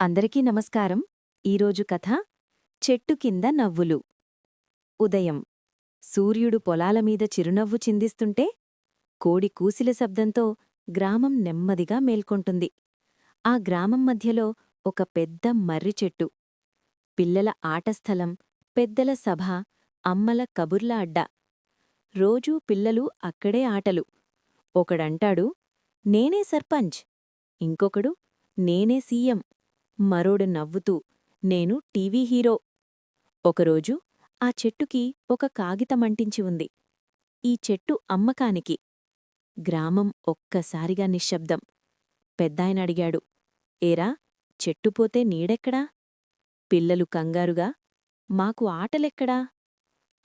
అందరికీ నమస్కారం. ఈరోజు కథ చెట్టు కింద నవ్వులు. ఉదయం సూర్యుడు పొలాలమీద చిరునవ్వు చిందిస్తుంటే కోడి కూసిల శబ్దంతో గ్రామం నెమ్మదిగా మేల్కొంటుంది. ఆ గ్రామం మధ్యలో ఒక పెద్ద మర్రి చెట్టు. పిల్లల ఆటస్థలం, పెద్దల సభ, అమ్మల కబుర్ల అడ్డా. రోజూ పిల్లలు అక్కడే ఆటలు. ఒకడంటాడు, నేనే సర్పంచ్. ఇంకొకడు, నేనే సీఎం. మరోడు నవ్వుతూ, నేను టీవీ హీరో. ఒకరోజు ఆ చెట్టుకి ఒక కాగితమంటించి ఉంది. ఈ చెట్టు అమ్మకానికి. గ్రామం ఒక్కసారిగా నిశ్శబ్దం. పెద్దాయనడిగాడు, ఏరా, చెట్టుపోతే నీడెక్కడా? పిల్లలు కంగారుగా, మాకు ఆటలెక్కడా?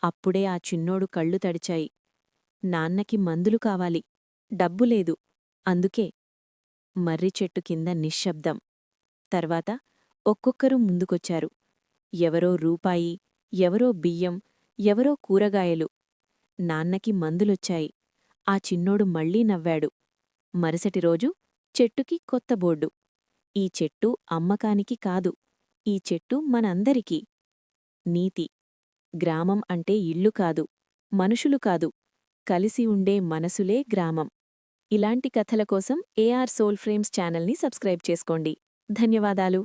అప్పుడే ఆ చిన్నోడు కళ్ళు తడిచాయి. నాన్నకి మందులు కావాలి, డబ్బులేదు, అందుకే. మర్రి చెట్టు కింద నిశ్శబ్దం. తర్వాత ఒక్కొక్కరు ముందుకొచ్చారు. ఎవరో రూపాయి, ఎవరో బియ్యం, ఎవరో కూరగాయలు. నాన్నకి మందులొచ్చాయి. ఆ చిన్నోడు మళ్లీ నవ్వాడు. మరుసటి రోజు చెట్టుకి కొత్త బోర్డు. ఈ చెట్టు అమ్మకానికి కాదు, ఈ చెట్టు మనందరికీ. నీతి: గ్రామం అంటే ఇల్లు కాదు, మనుషులు కాదు, కలిసి ఉండే మనసులే గ్రామం. ఇలాంటి కథల కోసం ఏఆర్ సోల్ ఫ్రేమ్స్ ఛానల్ని సబ్స్క్రైబ్ చేసుకోండి. ధన్యవాదాలు.